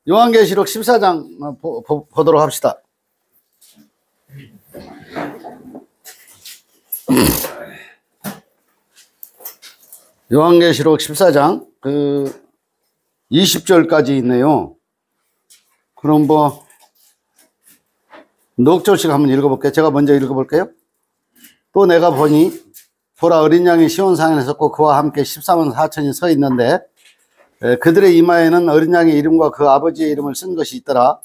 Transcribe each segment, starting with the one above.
요한계시록 14장 보도록 합시다. 요한계시록 14장 20절까지 있네요. 그럼 넉 절씩 한번 읽어볼게요. 제가 먼저 읽어볼게요. 또 내가 보니 보라, 어린 양이 시온산에 섰고 그와 함께 14만 4천이 서 있는데 그들의 이마에는 어린 양의 이름과 그 아버지의 이름을 쓴 것이 있더라.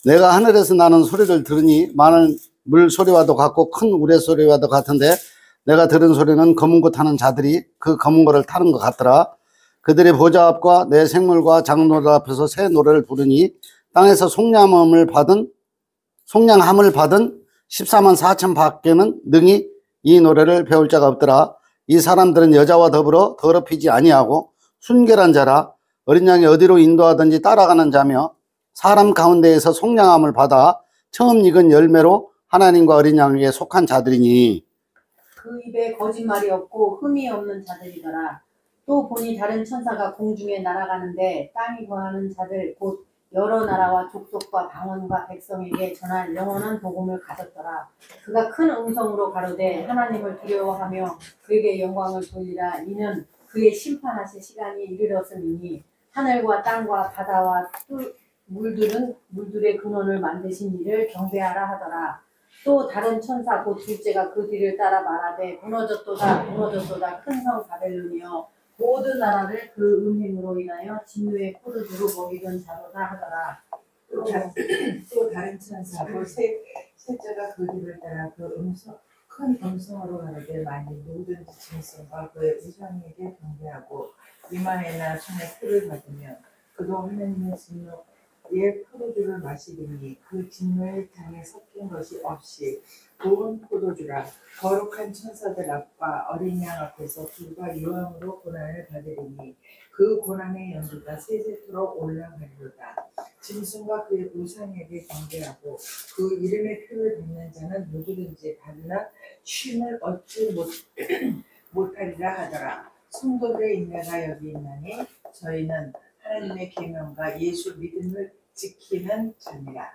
내가 하늘에서 나는 소리를 들으니 많은 물소리와도 같고 큰 우레소리와도 같은데 내가 들은 소리는 검은 고 타는 자들이 그 검은 고를 타는 것 같더라. 그들의 보좌 앞과 내 생물과 장로들 앞에서 새 노래를 부르니 땅에서 속량함을 받은 14만 4천 밖에는 능히 이 노래를 배울 자가 없더라. 이 사람들은 여자와 더불어 더럽히지 아니하고 순결한 자라. 어린 양이 어디로 인도하든지 따라가는 자며 사람 가운데에서 속량함을 받아 처음 익은 열매로 하나님과 어린 양에게 속한 자들이니 그 입에 거짓말이 없고 흠이 없는 자들이더라. 또 보니 다른 천사가 공중에 날아가는데 땅에 거하는 자들 곧 여러 나라와 족속과 방언과 백성에게 전할 영원한 복음을 가졌더라. 그가 큰 음성으로 가로되 하나님을 두려워하며 그에게 영광을 돌리라. 이는 그의 심판하실 시간이 이르렀음이니 하늘과 땅과 바다와 물들의 근원을 만드신 이를 경배하라 하더라. 또 다른 천사 곧 둘째가 그 뒤를 따라 말하되 무너졌도다 큰 성 바벨론이여 모든 나라를 그 음행으로 인하여 진노의 포도주로 먹이던 자로다 하더라. 또 다른 천사 곧 셋째가 그 뒤를 따라 큰 음성으로 가로되 만일 누구든지 짐승과 그의 우상에게 경배하고 이마에나 손에 표를 받으며 그도 하나님의 진노의 포도주를 마시리니 그 진노의 장에 섞인 것이 없이 좋은 포도주라. 거룩한 천사들 앞과 어린 양 앞에서 불과 유황으로 고난을 받으리니 그 고난의 연기가 세세토록 올라가리로다. 짐승과 그의 우상에게 경배하고 그 이름의 표를 받는 자는 누구든지 받으나 쉼을 얻지 못하리라 하더라. 성도들의 인내가 여기 있나니 저희는 하나님의 계명과 예수 믿음을 지키는 자니라.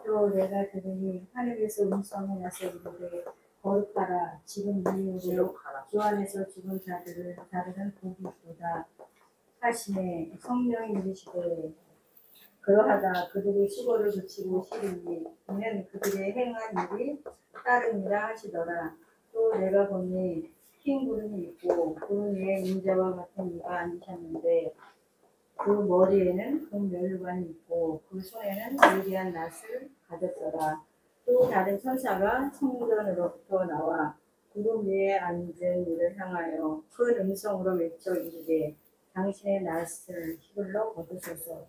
또 내가 들으니 하늘에서 음성이 나서 이르되 거룩하라. 지금 이 이후로 주 안에서 죽은 자들은 복이 있도다 하시매 성령이 이르시되 그러하다 그들이 수고를 붙이고 쉬리니 이는 그들의 행한 일이 따름이라 하시더라. 또 내가 보니 흰 구름이 있고 구름 위에 인자와 같은 이가 앉으셨는데 그 머리에는 금면류관이 있고 그 손에는 예리한 낫을 가졌더라. 또 다른 천사가 성전으로부터 나와 구름 위에 앉은 이를 향하여 큰 음성으로 외쳐 이르되 당신의 낫을 휘둘러 거두소서.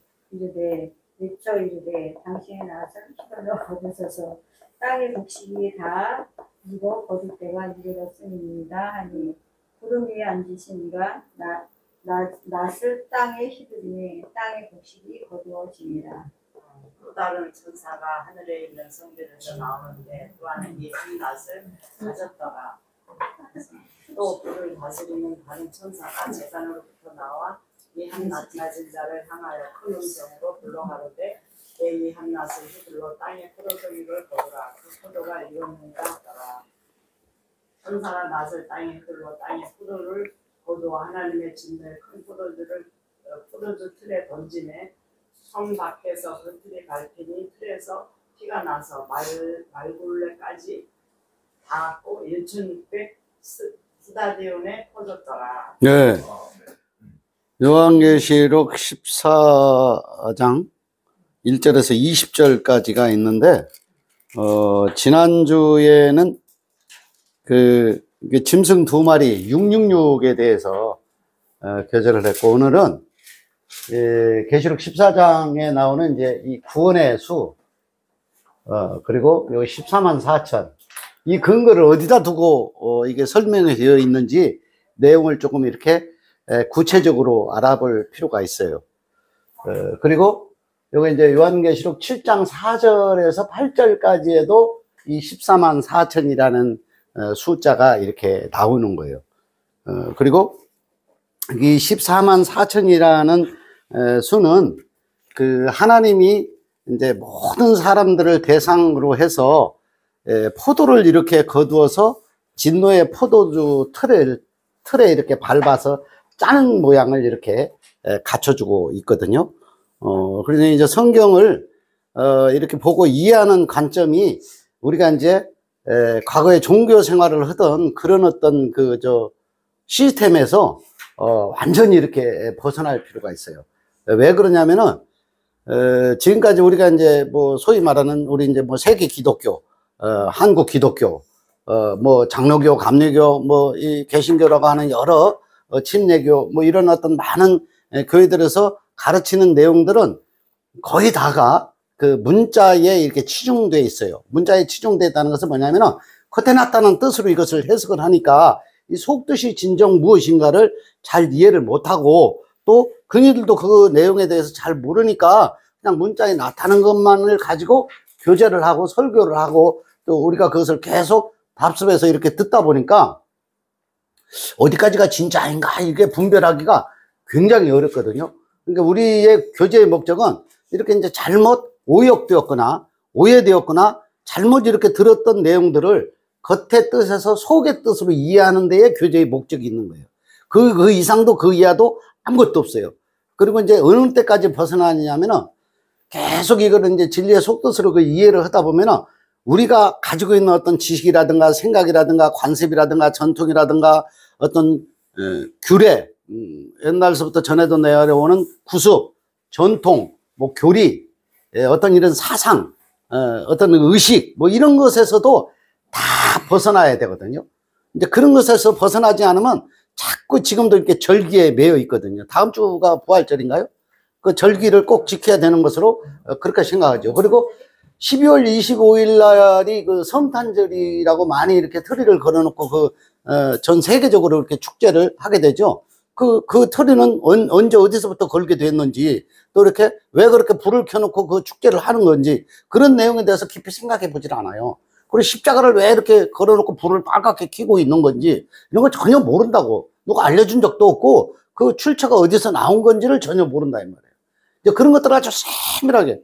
외쳐 이르되 당신의 낫을 휘둘러 거두소서. 땅의 곡식이 다 익어 거둘 때가 이르렀음이니이다 하니 구름 위에 앉으신 이가 낫을 땅에 휘두르니 땅의 곡식이 거두어지니라. 또 다른 천사가 하늘에 있는 성전에서 나오는데 그 안에 예쁜 낫을 가졌더라. 또 불을 다스리는 다른 천사가 제단으로부터 나와 이 한 낫 가진 자를 향하여 큰 음성으로 불러가로되 내 이 한 낫을 휘둘러 땅에 포도주를 거두라. 그 포도가 익었는가 하더라. 천사가 낫을 땅에 휘둘러 땅에 포도를 거두어 하나님의 진노의 큰 포도주 틀에 던지매 성 밖에서 그 틀이 밟히니 틀에서 피가 나서 말굴레까지 닿았고 1600 스타디온에 퍼졌더라. 네. 요한계시록 14장 1절에서 20절까지가 있는데 지난주에는 짐승 2마리 666에 대해서 교제를 했고 오늘은 계시록 14장에 나오는 이제 이 구원의 수 그리고 요 14만 4천 이 근거를 어디다 두고 이게 설명이 되어 있는지 내용을 조금 이렇게 구체적으로 알아볼 필요가 있어요. 그리고 요거 이제 요한계시록 7장 4절에서 8절까지에도 이 14만 4천이라는 숫자가 이렇게 나오는 거예요. 그리고 이 14만 4천이라는 수는 그 하나님이 이제 모든 사람들을 대상으로 해서 포도를 이렇게 거두어서 진노의 포도주 틀에 이렇게 밟아서 짜는 모양을 이렇게 갖춰주고 있거든요. 그래서 이제 성경을 이렇게 보고 이해하는 관점이 우리가 이제 과거에 종교 생활을 하던 그런 어떤 시스템에서 완전히 이렇게 벗어날 필요가 있어요. 왜 그러냐면은 지금까지 우리가 이제 뭐 소위 말하는 우리 이제 뭐 세계 기독교, 한국 기독교, 뭐 장로교, 감리교, 뭐 이 개신교라고 하는 여러 침례교 뭐 이런 어떤 많은 교회들에서 가르치는 내용들은 거의 다가 그 문자에 이렇게 치중되어 있어요. 문자에 치중되어 있다는 것은 뭐냐면은 겉에 나타난 뜻으로 이것을 해석을 하니까 이 속뜻이 진정 무엇인가를 잘 이해를 못하고 또 그들도 그 내용에 대해서 잘 모르니까 그냥 문자에 나타난 것만을 가지고 교제를 하고 설교를 하고 또 우리가 그것을 계속 답습해서 이렇게 듣다 보니까 어디까지가 진짜인가 이게 분별하기가 굉장히 어렵거든요. 그러니까 우리의 교제의 목적은 이렇게 이제 잘못 오역되었거나 오해되었거나 잘못 이렇게 들었던 내용들을 겉의 뜻에서 속의 뜻으로 이해하는 데에 교제의 목적이 있는 거예요. 그 이상도 그 이하도 아무것도 없어요. 그리고 이제 어느 때까지 벗어나느냐면은 계속 이거를 이제 진리의 속뜻으로 그 이해를 하다 보면은 우리가 가지고 있는 어떤 지식이라든가 생각이라든가 관습이라든가 전통이라든가 어떤 규례, 옛날서부터 전해도 내려오는 구습, 전통, 뭐 교리, 어떤 이런 사상, 어떤 의식, 뭐 이런 것에서도 다 벗어나야 되거든요. 이제 그런 것에서 벗어나지 않으면 자꾸 지금도 이렇게 절기에 매여 있거든요. 다음 주가 부활절인가요? 그 절기를 꼭 지켜야 되는 것으로 그렇게 생각하죠. 그리고 12월 25일 날이 그 성탄절이라고 많이 이렇게 트리를 걸어놓고 전 세계적으로 이렇게 축제를 하게 되죠. 그 트리는 언제 어디서부터 걸게 됐는지 또 이렇게 왜 그렇게 불을 켜놓고 그 축제를 하는 건지 그런 내용에 대해서 깊이 생각해 보질 않아요. 그리고 십자가를 왜 이렇게 걸어놓고 불을 빨갛게 켜고 있는 건지 이런 걸 전혀 모른다고. 누가 알려준 적도 없고 그 출처가 어디서 나온 건지를 전혀 모른다 이 말이에요. 이제 그런 것들을 아주 세밀하게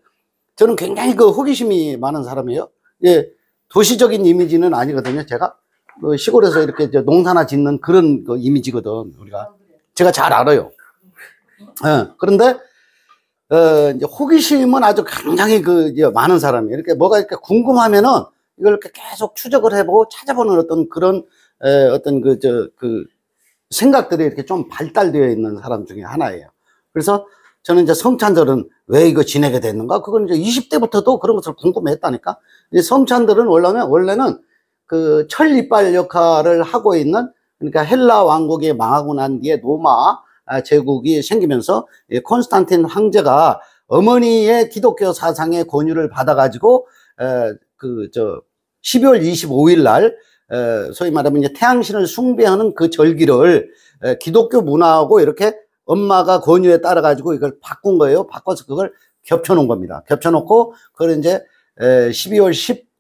저는 굉장히 그 호기심이 많은 사람이에요. 예, 도시적인 이미지는 아니거든요. 제가 그 시골에서 이렇게 이제 농사나 짓는 그런 그 이미지거든. 우리가 제가 잘 알아요. 그런데 이제 호기심은 아주 굉장히 많은 사람이에요. 이렇게 뭐가 이렇게 궁금하면은 이걸 이렇게 계속 추적을 해보고 찾아보는 어떤 그런 어떤 생각들이 이렇게 좀 발달되어 있는 사람 중에 하나예요. 그래서 저는 이제 성찬절은 왜 이거 지내게 됐는가? 그건 이제 20대부터도 그런 것을 궁금했다니까. 이 성찬들은 원래는 그 철 이빨 역할을 하고 있는 그러니까 헬라 왕국이 망하고 난 뒤에 로마 제국이 생기면서 콘스탄틴 황제가 어머니의 기독교 사상의 권유를 받아가지고 12월 25일 날 소위 말하면 이제 태양신을 숭배하는 그 절기를 기독교 문화하고 이렇게 엄마가 권유에 따라 가지고 이걸 바꾼 거예요. 바꿔서 그걸 겹쳐 놓은 겁니다. 겹쳐 놓고 그걸 이제 12월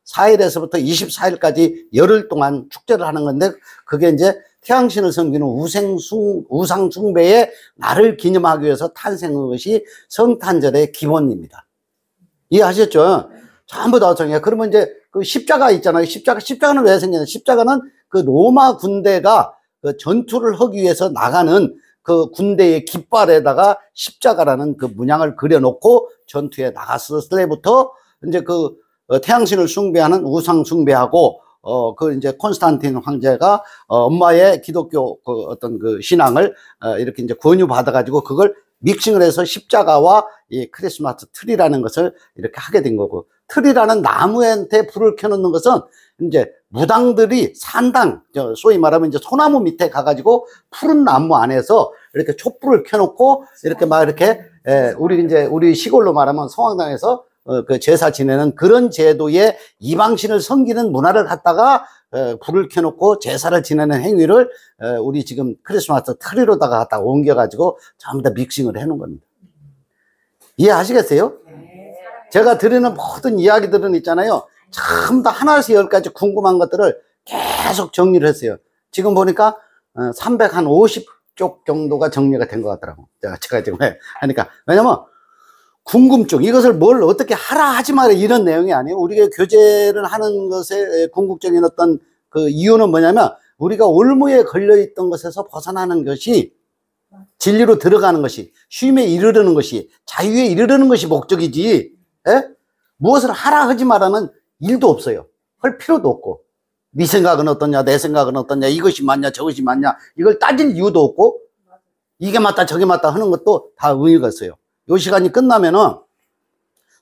14일에서부터 24일까지 열흘 동안 축제를 하는 건데 그게 이제 태양신을 섬기는 우상 숭배의 날을 기념하기 위해서 탄생한 것이 성탄절의 기원입니다. 이해하셨죠? 전부 다 정해. 그러면 이제 그 십자가 있잖아요. 십자가는 왜 생겼냐? 십자가는 그 로마 군대가 그 전투를 하기 위해서 나가는 그 군대의 깃발에다가 십자가라는 그 문양을 그려놓고 전투에 나갔을 때부터 이제 태양신을 숭배하는 우상 숭배하고 이제 콘스탄틴 황제가 엄마의 기독교 어떤 신앙을 이렇게 이제 권유받아가지고 그걸 믹싱을 해서 십자가와 이 크리스마스 트리라는 것을 이렇게 하게 된 거고, 트리라는 나무한테 불을 켜놓는 것은 이제 무당들이 산당, 소위 말하면 이제 소나무 밑에 가가지고 푸른 나무 안에서 이렇게 촛불을 켜놓고 이렇게 막 이렇게 우리 시골로 말하면 성황당에서 그 제사 지내는 그런 제도의 이방신을 섬기는 문화를 갖다가 불을 켜놓고 제사를 지내는 행위를 우리 지금 크리스마스 트리로다가 갖다가 옮겨가지고 전부 다 믹싱을 해놓은 겁니다. 이해하시겠어요? 제가 드리는 모든 이야기들은 있잖아요. 전부 다 하나에서 열까지 궁금한 것들을 계속 정리를 했어요. 지금 보니까 350쪽 정도가 정리가 된 것 같더라고. 제가 지금 하니까. 왜냐면 궁금증, 이것을 뭘 어떻게 하라 하지 마라 이런 내용이 아니에요. 우리가 교제를 하는 것에 궁극적인 어떤 그 이유는 뭐냐면 우리가 올무에 걸려있던 것에서 벗어나는 것이 진리로 들어가는 것이 쉼에 이르르는 것이 자유에 이르르는 것이 목적이지 무엇을 하라 하지 마라는 일도 없어요. 할 필요도 없고 네 생각은 어떠냐 내 생각은 어떠냐 이것이 맞냐 저것이 맞냐 이걸 따질 이유도 없고 이게 맞다 저게 맞다 하는 것도 다 의미가 있어요. 이 시간이 끝나면은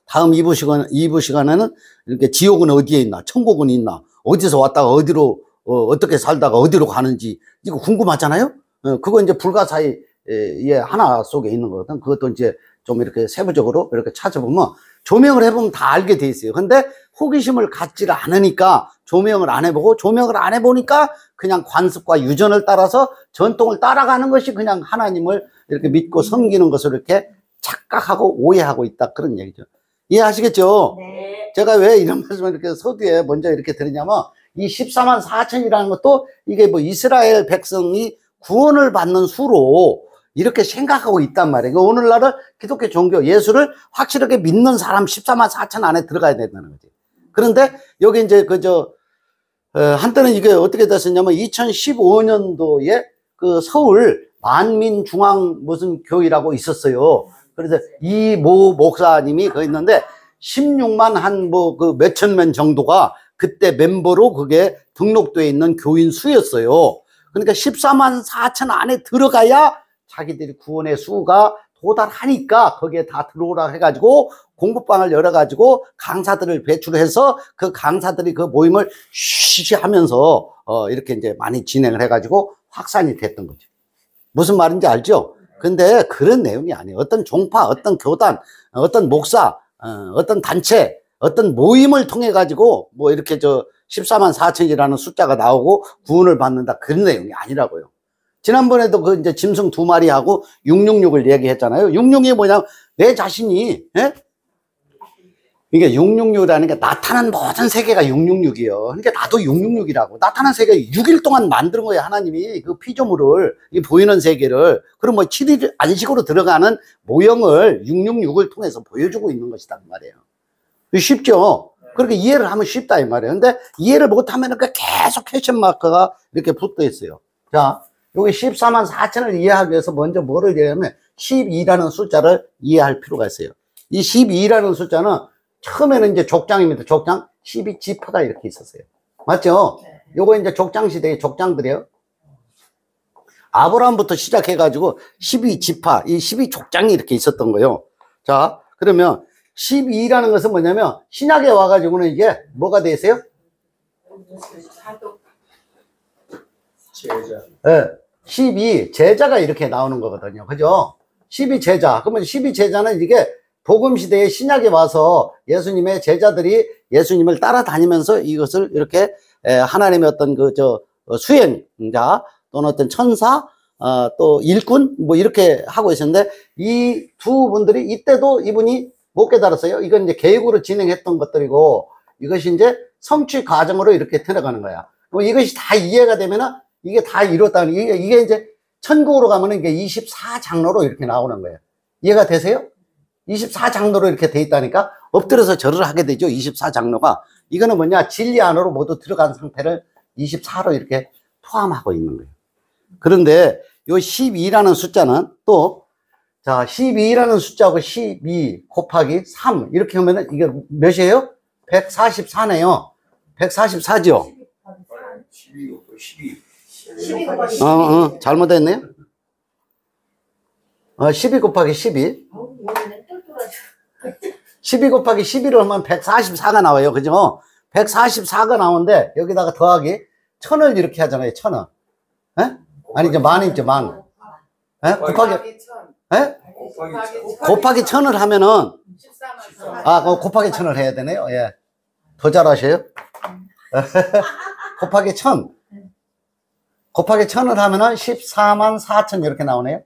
다음 2부 시간에는 이렇게 지옥은 어디에 있나 천국은 있나 어디서 왔다가 어디로 어떻게 살다가 어디로 가는지 이거 궁금하잖아요. 그거 이제 불가사의 하나 속에 있는 거거든. 그것도 이제 좀 이렇게 세부적으로 이렇게 찾아보면 조명을 해보면 다 알게 돼 있어요. 근데 호기심을 갖지를 않으니까 조명을 안 해보고 조명을 안 해보니까 그냥 관습과 유전을 따라서 전통을 따라가는 것이 그냥 하나님을 이렇게 믿고 섬기는 것을 이렇게 착각하고 오해하고 있다. 그런 얘기죠. 이해하시겠죠? 네. 제가 왜 이런 말씀을 이렇게 서두에 먼저 이렇게 드리냐면 이 14만 4천이라는 것도 이게 뭐 이스라엘 백성이 구원을 받는 수로 이렇게 생각하고 있단 말이에요. 오늘날은 기독교 종교 예수를 확실하게 믿는 사람 14만 4천 안에 들어가야 된다는 거지. 그런데 여기 이제 한때는 이게 어떻게 됐었냐면 2015년도에 그 서울 만민중앙 무슨 교회라고 있었어요. 그래서 이 모 목사님이 거 있는데 16만 한 뭐 그 몇천 명 정도가 그때 멤버로 그게 등록되어 있는 교인 수였어요. 그러니까 14만 4천 안에 들어가야 자기들이 구원의 수가 도달하니까 거기에 다 들어오라 해가지고 공부방을 열어가지고 강사들을 배출해서 그 강사들이 그 모임을 쉬쉬하면서 이렇게 이제 많이 진행을 해가지고 확산이 됐던 거죠. 무슨 말인지 알죠? 근데 그런 내용이 아니에요. 어떤 종파, 어떤 교단, 어떤 목사, 어떤 단체, 어떤 모임을 통해 가지고 뭐 이렇게 14만 4천이라는 숫자가 나오고 구원을 받는다 그런 내용이 아니라고요. 지난번에도 그 이제 짐승 2마리하고 666을 얘기했잖아요. 666이 뭐냐? 내 자신이 이게 666이라는 게 나타난 모든 세계가 666이에요. 그러니까 나도 666이라고. 나타난 세계 6일 동안 만든 거예요. 하나님이 그 피조물을, 이 보이는 세계를. 그럼 뭐 7일 안식으로 들어가는 모형을 666을 통해서 보여주고 있는 것이다. 그 말이에요. 쉽죠? 그렇게 이해를 하면 쉽다. 이 말이에요. 근데 이해를 못하면 계속 퀘스천 마크가 이렇게 붙어 있어요. 자, 여기 14만 4천을 이해하기 위해서 먼저 뭐를 이해하면 12라는 숫자를 이해할 필요가 있어요. 이 12라는 숫자는 처음에는 이제 족장입니다. 족장 12지파가 이렇게 있었어요. 맞죠? 요거 이제 족장 시대의 족장들이에요. 아브라함부터 시작해가지고 12지파, 이 12족장이 이렇게 있었던 거예요. 자, 그러면 12라는 것은 뭐냐면 신약에 와가지고는 이게 뭐가 돼 있어요? 제자. 네, 12 제자가 이렇게 나오는 거거든요. 그죠? 12 제자. 그러면 12 제자는 이게 복음 시대에 신약에 와서 예수님의 제자들이 예수님을 따라다니면서 이것을 이렇게 하나님의 어떤 수행자 또는 어떤 천사 또 일꾼 뭐 이렇게 하고 있었는데 이 두 분들이 이때도 이분이 못 깨달았어요. 이건 이제 계획으로 진행했던 것들이고 이것이 이제 성취 과정으로 이렇게 들어가는 거야. 그럼 이것이 다 이해가 되면은 이게 다 이뤘다는 이게 이제 천국으로 가면은 이게 24장로로 이렇게 나오는 거예요. 이해가 되세요? 24장로로 이렇게 돼 있다니까 엎드려서 절을 하게 되죠. 24장로가 이거는 뭐냐 진리 안으로 모두 들어간 상태를 24로 이렇게 포함하고 있는 거예요. 그런데 요 12라는 숫자는 또 자 12라는 숫자하고 12 곱하기 3 이렇게 하면은 이게 몇이에요? 144네요. 144죠. 12, 12. 12 곱하기 12. 잘못했네요. 12 곱하기 12. 12 곱하기 11을 하면 144가 나와요. 그죠? 144가 나오는데 여기다가 더하기 1000을 이렇게 하잖아요. 1000을. 아니죠. 만이죠. 만. 곱하기 곱하기 1000을 하면은 곱하기 1000을 해야 되네요. 예. 더 잘하셔요. 곱하기 1000. 곱하기 1000을 하면은 14만 4천 이렇게 나오네요.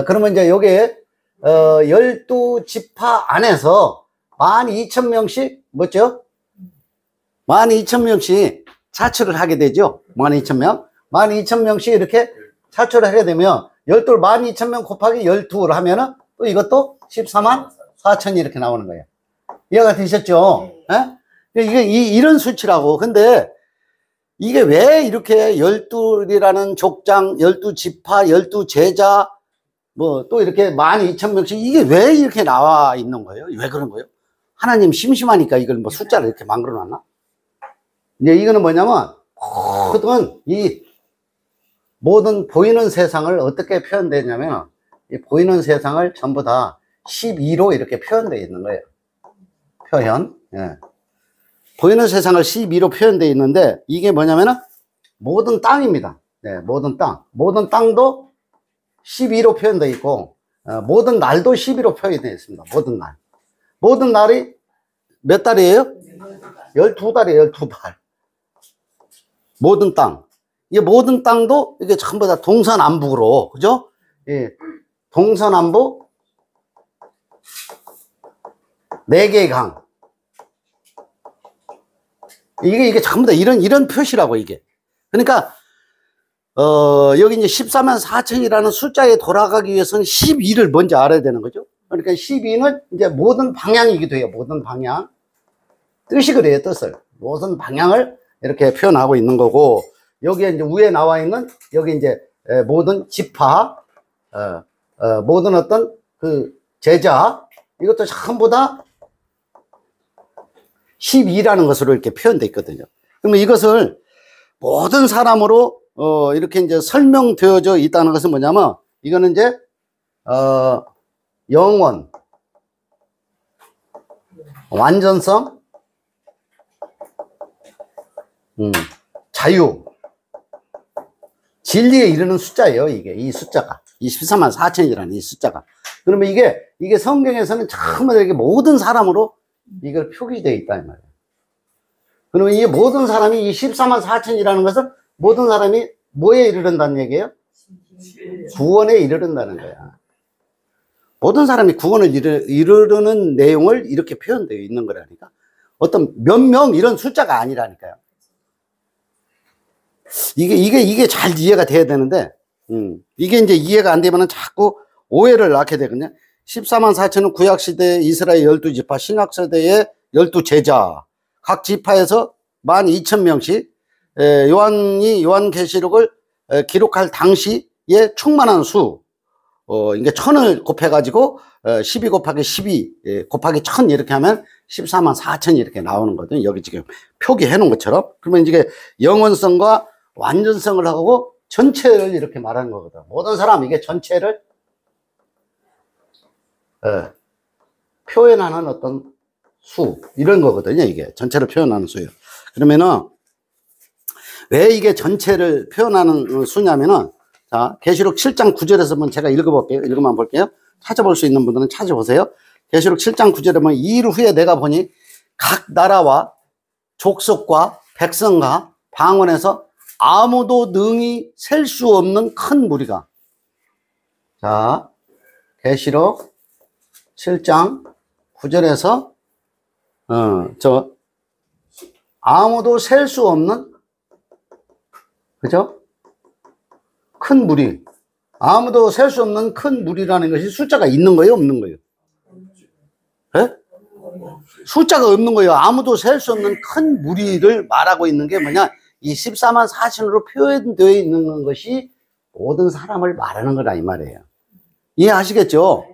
그러면 이제 요게 12지파 안에서 12,000명씩 뭐죠? 12,000명씩 차출을 하게 되죠. 12,000명. 12,000명씩 이렇게 차출을 하게 되면 12를 12,000명 곱하기 12를 하면은 또 이것도 14만 4천이 이렇게 나오는 거예요. 이해가 되셨죠? 예? 이런 수치라고. 근데 이게 왜 이렇게 12이라는 족장, 12지파, 12제자, 뭐 또 이렇게 12,000명씩 이게 왜 이렇게 나와 있는 거예요? 왜 그런 거예요? 하나님 심심하니까 이걸 뭐 숫자를 이렇게 만들어 놨나? 이제 이거는 뭐냐면 모든 이 모든 보이는 세상을 어떻게 표현되냐면 이 보이는 세상을 전부 다 12로 이렇게 표현되어 있는 거예요. 표현. 예. 보이는 세상을 12로 표현되어 있는데 이게 뭐냐면은 모든 땅입니다. 네, 모든 땅. 모든 땅도 12로 표현되어 있고 모든 날도 12로 표현되어 있습니다. 모든 날. 모든 날이 몇 달이에요? 12달이에요. 12달. 모든 땅. 이 모든 땅도 이게 전부 다 동서남북으로, 그죠? 예. 동서남북 4개의 강. 이게 전부 다 이런 표시라고, 이게. 그러니까, 여기 이제 14만 4천이라는 숫자에 돌아가기 위해서는 12를 먼저 알아야 되는 거죠. 그러니까 12는 이제 모든 방향이기도 해요. 모든 방향. 뜻이 그래요, 뜻을. 모든 방향을 이렇게 표현하고 있는 거고, 여기에 이제 위에 나와 있는, 여기 이제 모든 지파, 모든 어떤 그 제자, 이것도 전부 다 12라는 것으로 이렇게 표현되어 있거든요. 그러면 이것을 모든 사람으로 이렇게 이제 설명되어져 있다는 것은 뭐냐면 이거는 이제 영원, 완전성, 자유, 진리에 이르는 숫자예요. 이 숫자가, 이 14만 4천이라는 이 숫자가. 그러면 이게 성경에서는 전부 다 이렇게 모든 사람으로 이걸 표기되어 있다 이 말이에요. 그러면 이 모든 사람이 이 14만 4천이라는 것은 모든 사람이 뭐에 이르른다는 얘기예요? 구원에 이르른다는 거야. 모든 사람이 구원을 이르는 내용을 이렇게 표현되어 있는 거라니까. 어떤 몇 명 이런 숫자가 아니라니까요. 이게 잘 이해가 돼야 되는데, 이게 이제 이해가 안 되면은 자꾸 오해를 낳게 되거든요. 14만 4천은 구약시대 이스라엘 12지파, 신약시대의 12제자, 각 지파에서 12,000명씩, 요한계시록을 기록할 당시에 충만한 수, 이게 1000을 곱해가지고, 12 곱하기 12, 곱하기 1000 이렇게 하면 14만 4천이 이렇게 나오는 거거든요. 여기 지금 표기해 놓은 것처럼. 그러면 이게 영원성과 완전성을 하고 전체를 이렇게 말하는 거거든. 모든 사람 이게 전체를 표현하는 어떤 수 이런 거거든요. 이게 전체를 표현하는 수예요. 그러면은 왜 이게 전체를 표현하는 수냐면은 자 계시록 7장 9절에서 한번 제가 읽어만 볼게요. 찾아볼 수 있는 분들은 찾아보세요. 계시록 7장 9절에 보면 이일 후에 내가 보니 각 나라와 족속과 백성과 방언에서 아무도 능히 셀 수 없는 큰 무리가. 자, 계시록 7장 9절에서 아무도 셀 수 없는, 그죠? 큰 무리. 아무도 셀 수 없는 큰 무리라는 것이 숫자가 있는 거예요, 없는 거예요? 예? 숫자가 없는 거예요. 아무도 셀 수 없는 큰 무리를 말하고 있는 게 뭐냐? 이 14만 4천으로 표현되어 있는 것이 모든 사람을 말하는 거라 이 말이에요. 이해하시겠죠?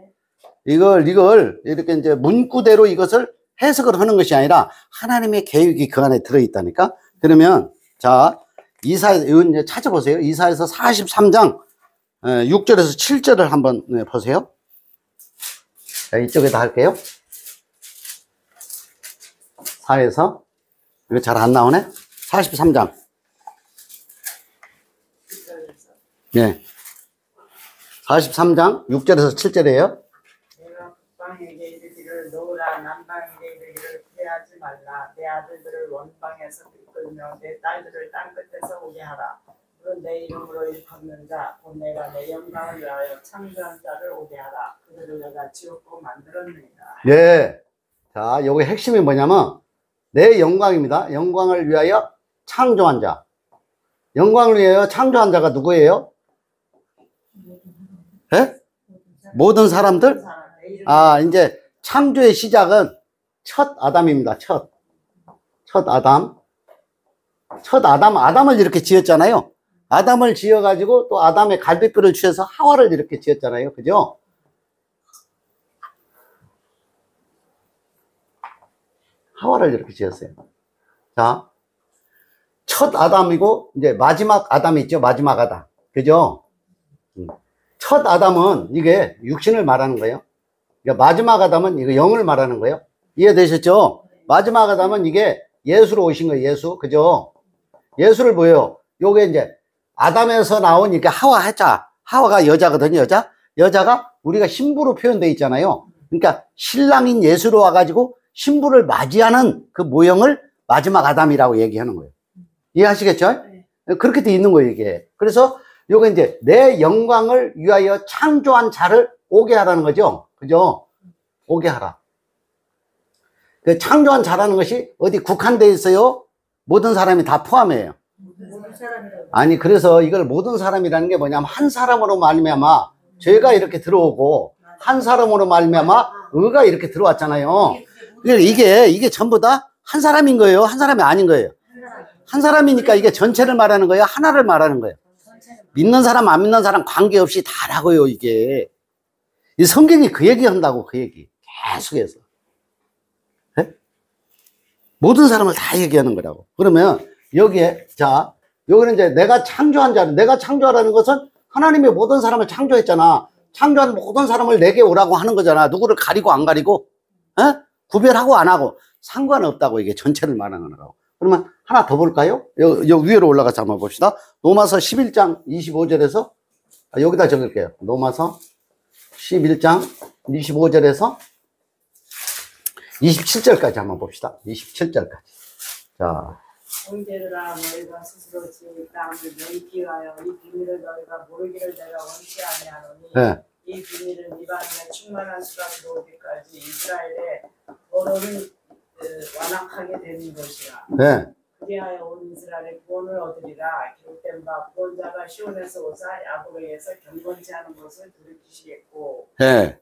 이걸 이렇게 이제 문구대로 이것을 해석을 하는 것이 아니라 하나님의 계획이 그 안에 들어있다니까? 그러면, 자, 이제 찾아보세요. 이사야서 43장 6절에서 7절을 한번 보세요. 자, 이쪽에다 할게요. 사에서 이거 잘 안 나오네. 43장. 네. 43장 6절에서 7절이에요. 내가 북방에게 이르기를 너라 남방에게 이르기를 피하지 말라. 내 아들들을 원방에서 이끌며 내 딸들을 땅 끝에서 오게 하라. 그런 내 이름으로 일컫는 자, 곧 내가 내 영광을 위하여 창조한 자를 오게 하라. 그들을 내가 지었고 만들었느니라. 예. 자, 요거 핵심이 뭐냐면 내 영광입니다. 영광을 위하여 창조한 자. 영광을 위하여 창조한 자가 누구예요? 예? 모든 사람들? 이제 창조의 시작은 첫 아담입니다. 첫 아담. 아담을 이렇게 지었잖아요. 아담을 지어가지고 또 아담의 갈비뼈를 취해서 하와를 이렇게 지었잖아요. 그죠? 하와를 이렇게 지었어요. 자, 첫 아담이고, 이제 마지막 아담이 있죠. 마지막 아담. 그죠? 첫 아담은 이게 육신을 말하는 거예요. 그러니까 마지막 아담은 이거 영을 말하는 거예요. 이해되셨죠? 마지막 아담은 이게 예수로 오신 거예요. 예수. 그죠? 예수를 뭐예요? 요게 이제 아담에서 나온 이게 하와 해자. 하와가 여자거든요. 여자가 우리가 신부로 표현되어 있잖아요. 그러니까 신랑인 예수로 와가지고 신부를 맞이하는 그 모형을 마지막 아담이라고 얘기하는 거예요. 이해하시겠죠? 네. 그렇게 돼 있는 거예요, 이게. 그래서 요게 이제 내 영광을 위하여 창조한 자를 오게 하라는 거죠. 그죠? 오게 하라. 그 창조한 자라는 것이 어디 국한되어 있어요? 모든 사람이 다 포함해요. 모든 사람이라고. 아니, 그래서 이걸 모든 사람이라는 게 뭐냐면 한 사람으로 말미암아 죄가 이렇게 들어오고 한 사람으로 말미암아 의가 이렇게 들어왔잖아요. 그러니까 이게 전부 다 한 사람인 거예요. 한 사람이 아닌 거예요. 한 사람이니까 이게 전체를 말하는 거예요. 하나를 말하는 거예요. 믿는 사람 안 믿는 사람 관계없이 다라고요. 이게 이 성경이 그 얘기 한다고. 그 얘기 계속해서 네? 모든 사람을 다 얘기하는 거라고. 그러면 여기에 자 여기는 이제 내가 창조한 자는 내가 창조하라는 것은 하나님이 모든 사람을 창조했잖아. 창조한 모든 사람을 내게 오라고 하는 거잖아. 누구를 가리고 안 가리고 에? 구별하고 안 하고 상관없다고. 이게 전체를 말하는 거라고. 그러면 하나 더 볼까요? 여기 위로 올라가서 한번 봅시다. 로마서 11장 25절에서 여기다 적을게요. 로마서 11장 25절에서 27절까지 한번 봅시다. 27절까지. 자, 형제들아 너희가 스스로 지은 땅을 명기하여 이 비밀을 너희가 모르기를 내가 원치 아니하노니 네. 이 비밀은 이방인의 충만한 수가 들어오기까지 이스라엘의 언어를 완악하게 되는 것이라. 네. 그리하여 온 이스라엘의 구원을 얻으리라. 기록된 바 구원자가 시온에서 오사 야곱에게서 경건치 않은 것을 돌이키시겠고 네.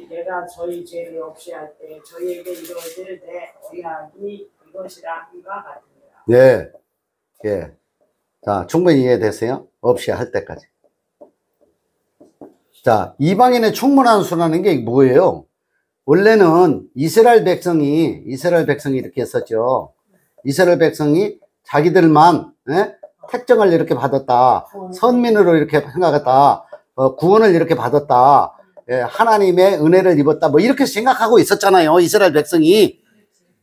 내가 저희 죄를 없이 할 때 저희에게 이루어질 내 언약이 이것이라 함과 같으니라. 네. 예. 자, 충분히 이해되세요? 없이 할 때까지. 자, 이방인의 충분한 수라는 게 뭐예요? 원래는 이스라엘 백성이 이렇게 했었죠. 이스라엘 백성이 자기들만 택정을 이렇게 받았다. 선민으로 이렇게 생각했다. 구원을 이렇게 받았다. 하나님의 은혜를 입었다. 뭐 이렇게 생각하고 있었잖아요. 이스라엘 백성이.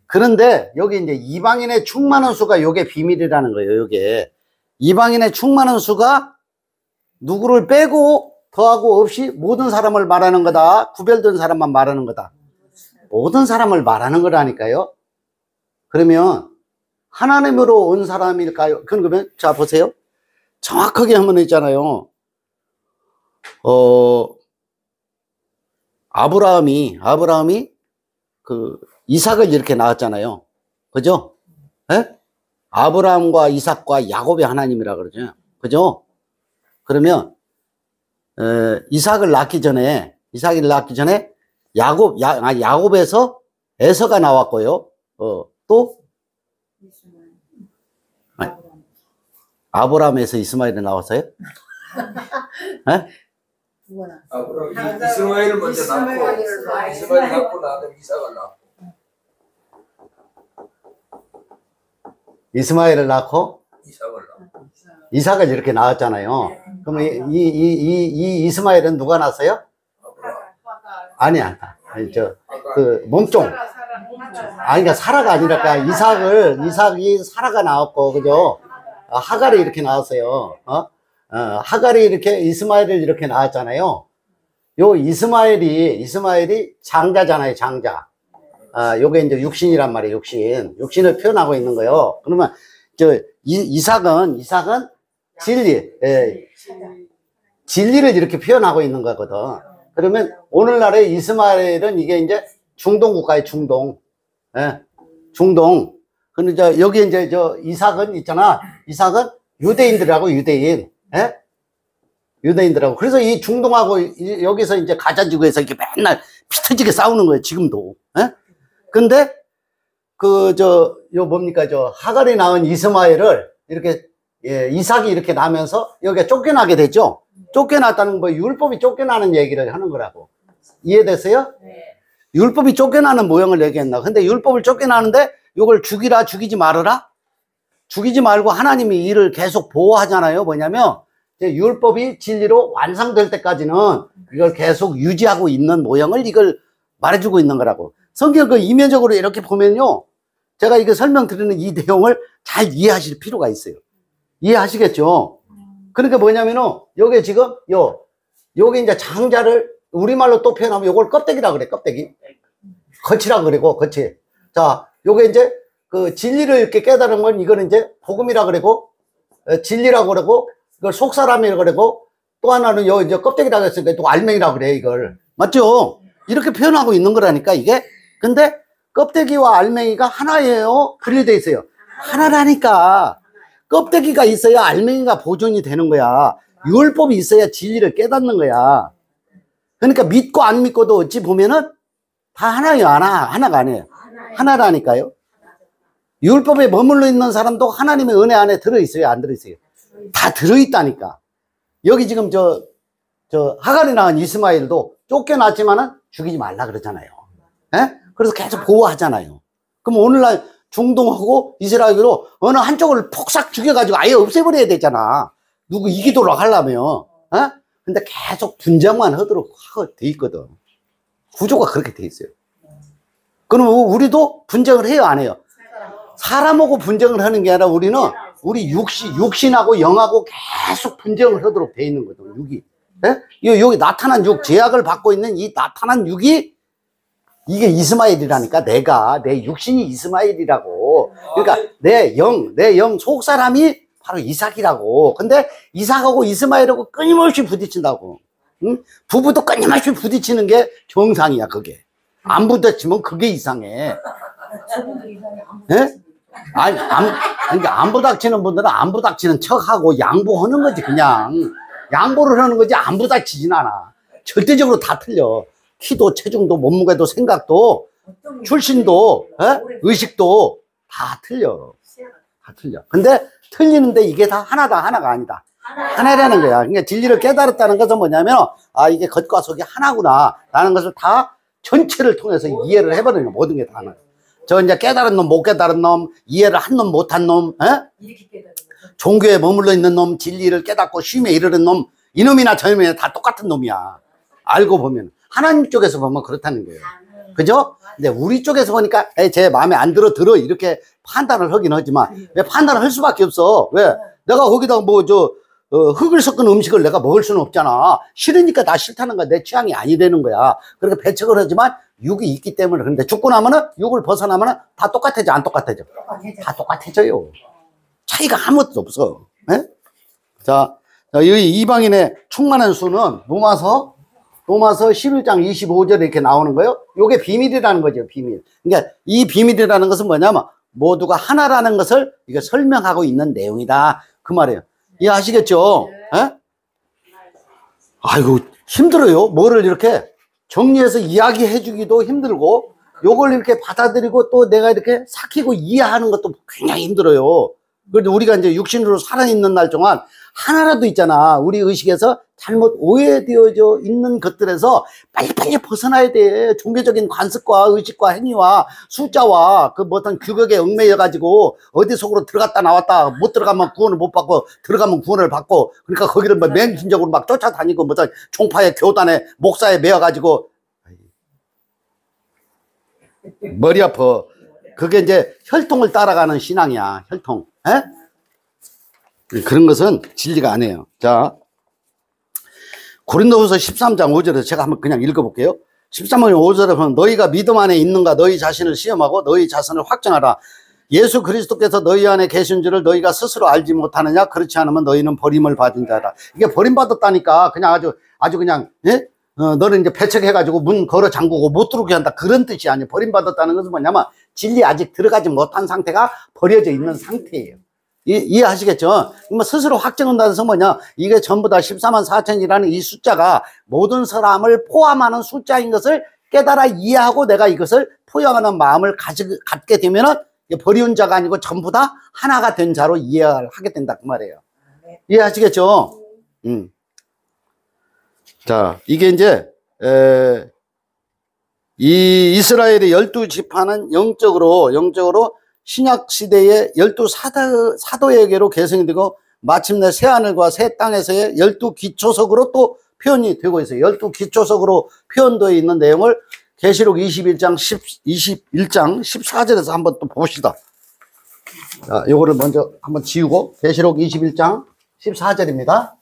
그런데 여기 이제 이방인의 충만한 수가 요게 비밀이라는 거예요. 요게. 이방인의 충만한 수가 누구를 빼고 더하고 없이 모든 사람을 말하는 거다. 구별된 사람만 말하는 거다. 모든 사람을 말하는 거라니까요. 그러면 하나님으로 온 사람일까요? 그러면 자 보세요. 정확하게 하면 있잖아요. 아브라함이 그 이삭을 이렇게 낳았잖아요. 그죠? 에? 아브라함과 이삭과 야곱의 하나님이라 그러죠. 그죠? 그러면 이삭을 낳기 전에 야곱에서 에서가 나왔고요. 또 아브라함에서 이스마엘이 나왔어요? 에? 이스마엘을 먼저 낳고 이스마엘 낳고 나도 이삭을 낳고 이스마엘을 낳고 이삭을 낳고 이삭을 이렇게 낳았잖아요. 그러면 이 이스마엘은 누가 낳았어요? 아니야. 그 몸종. 그러니까 사라가 아니라 이삭이 사라가 낳았고, 그죠? 하갈이 이렇게 낳았어요. 하갈이 이렇게 이스마엘을 이렇게 낳았잖아요. 요 이스마엘이 장자잖아요, 장자. 요게 이제 육신이란 말이에요, 육신을 표현하고 있는 거예요. 그러면 이삭은 진리를 이렇게 표현하고 있는 거거든. 그러면 오늘날의 이스마엘은 이게 이제 중동 국가의 중동. 근데 여기 이제 이삭은 있잖아. 이삭은 유대인들하고 유대인. 유대인들하고. 그래서 이 중동하고 여기서 이제 가자지구에서 이렇게 맨날 피터지게 싸우는 거예요, 지금도. 예? 근데, 뭡니까, 하갈이 낳은 이스마엘을 이렇게, 예, 이삭이 이렇게 나면서 여기가 쫓겨나게 되죠? 쫓겨났다는 뭐 율법이 쫓겨나는 얘기를 하는 거라고. 이해됐어요? 네. 율법이 쫓겨나는 모형을 얘기했나? 근데 율법을 쫓겨나는데 이걸 죽이라, 죽이지 말아라? 죽이지 말고 하나님이 이를 계속 보호하잖아요. 뭐냐면, 이제 율법이 진리로 완성될 때까지는 이걸 계속 유지하고 있는 모형을 이걸 말해주고 있는 거라고. 성경 그 이면적으로 이렇게 보면요. 제가 이거 설명드리는 이 내용을 잘 이해하실 필요가 있어요. 이해하시겠죠? 그러니까 뭐냐면은, 요게 지금, 요게 이제 장자를 우리말로 또 표현하면 요걸 껍데기라 그래, 껍데기. 겉이라 그러고, 겉이. 자, 요게 이제 그 진리를 이렇게 깨달은 건 이거는 이제 복음이라 그러고, 진리라고 그러고, 이걸 속사람이라 그러고, 또 하나는 요 이제 껍데기라고 했으니까 또 알맹이라고 그래, 이걸. 맞죠? 이렇게 표현하고 있는 거라니까, 이게. 근데 껍데기와 알맹이가 하나예요? 분리되어 있어요. 하나라니까. 껍데기가 있어야 알맹이가 보존이 되는 거야. 율법이 있어야 진리를 깨닫는 거야. 그러니까 믿고 안 믿고도 어찌 보면은 다 하나예요. 하나가 아니에요. 하나라니까요. 율법에 머물러 있는 사람도 하나님의 은혜 안에 들어있어요? 안 들어있어요? 다 들어있다니까. 여기 지금 하갈이 낳은 이스마엘도 쫓겨났지만은 죽이지 말라 그러잖아요. 예? 그래서 계속 보호하잖아요. 그럼 오늘날 중동하고 이스라엘로 어느 한쪽을 폭삭 죽여가지고 아예 없애버려야 되잖아. 누구 이기도록 하려면. 예? 근데 계속 분쟁만 하도록 돼 있거든. 구조가 그렇게 돼 있어요. 그럼 우리도 분쟁을 해요, 안 해요? 사람하고 분쟁을 하는 게 아니라 우리는 우리 육신하고 영하고 계속 분쟁을 하도록 돼 있는 거죠, 육이. 예? 여기 나타난 육, 제약을 받고 있는 이 나타난 육이 이게 이스마엘이라니까. 내 육신이 이스마엘이라고. 그러니까 내 영 속 사람이 바로 이삭이라고. 근데 이삭하고 이스마엘하고 끊임없이 부딪힌다고. 응? 부부도 끊임없이 부딪히는 게 정상이야, 그게. 안 부딪히면 그게 이상해. 예? 아니, 그러니까 안 부닥치는 분들은 안 부닥치는 척하고 양보하는 거지, 그냥. 양보를 하는 거지, 안 부닥치진 않아. 절대적으로 다 틀려. 키도, 체중도, 몸무게도, 생각도, 출신도, 의식도 다 틀려. 다 틀려. 근데 틀리는데 이게 다 하나가 아니다. 하나라는 거야. 그러니까 진리를 깨달았다는 것은 뭐냐면, 아, 이게 겉과 속이 하나구나. 라는 것을 다 전체를 통해서 이해를 해버리는 거야. 모든 게 다 하나. 이제 깨달은 놈, 못 깨달은 놈, 이해를 한 놈, 못한 놈, 이렇게 깨달은 거죠. 종교에 머물러 있는 놈, 진리를 깨닫고 쉼에 이르는 놈, 이놈이나 저놈이나 다 똑같은 놈이야. 알고 보면. 하나님 쪽에서 보면 그렇다는 거예요. 그죠? 근데 우리 쪽에서 보니까, 제 마음에 안 들어, 이렇게 판단을 하긴 하지만, 왜 판단을 할 수밖에 없어? 왜? 내가 거기다 흙을 섞은 음식을 내가 먹을 수는 없잖아. 싫으니까 다 싫다는 거야. 내 취향이 아니라는 거야. 그렇게 배척을 하지만, 육이 있기 때문에. 그런데 죽고 나면은, 육을 벗어나면은 다 똑같아져, 안 똑같아져? 다 똑같아져요. 차이가 아무것도 없어. 네? 자, 이 이방인의 충만한 수는 로마서 11장 25절에 이렇게 나오는 거예요. 요게 비밀이라는 거죠, 비밀. 그러니까 이 비밀이라는 것은 뭐냐면 모두가 하나라는 것을 이게 설명하고 있는 내용이다. 그 말이에요. 이해하시겠죠? 예? 아이고, 힘들어요. 뭐를 이렇게 정리해서 이야기해 주기도 힘들고, 요걸 이렇게 받아들이고 또 내가 이렇게 삭히고 이해하는 것도 굉장히 힘들어요. 그래도 우리가 이제 육신으로 살아있는 날 동안 하나라도 있잖아. 우리 의식에서 잘못 오해되어져 있는 것들에서 빨리빨리 벗어나야 돼. 종교적인 관습과 의식과 행위와 숫자와 그 어떤 규격에 얽매여가지고 어디 속으로 들어갔다 나왔다 못 들어가면 구원을 못 받고 들어가면 구원을 받고 그러니까 거기를 뭐 맹신적으로 막 쫓아다니고 무슨 총파에 교단에 목사에 매여가지고 머리 아파. 그게 이제 혈통을 따라가는 신앙이야. 혈통. 에? 그런 것은 진리가 아니에요. 자, 고린도후서 13장 5절에서 제가 한번 그냥 읽어볼게요. 13장 5절에 보면 너희가 믿음 안에 있는가 너희 자신을 시험하고 너희 자신을 확정하라. 예수 그리스도께서 너희 안에 계신 줄을 너희가 스스로 알지 못하느냐? 그렇지 않으면 너희는 버림을 받은 자라. 이게 버림받았다니까 그냥 아주 그냥 예? 너는 이제 배척해가지고 문 걸어 잠그고 못 들어오게 한다. 그런 뜻이 아니에요. 버림받았다는 것은 뭐냐면 진리 아직 들어가지 못한 상태가 버려져 있는 상태예요. 이해하시겠죠? 뭐 스스로 확정한다는 것은 뭐냐? 이게 전부 다 14만 4천이라는 이 숫자가 모든 사람을 포함하는 숫자인 것을 깨달아 이해하고 내가 이것을 포용하는 마음을 갖게 되면은 버리운 자가 아니고 전부 다 하나가 된 자로 이해하게 된다 그 말이에요. 이해하시겠죠? 자, 이게 이제 이 이스라엘의 12지파는 영적으로 신약 시대의 12사도에게로 계승이 되고 마침내 새하늘과 새 땅에서의 12기초석으로 또 표현이 되고 있어요. 12기초석으로 표현되어 있는 내용을 계시록 21장 14절에서 한번 또 봅시다. 자, 요거를 먼저 한번 지우고 계시록 21장 14절입니다.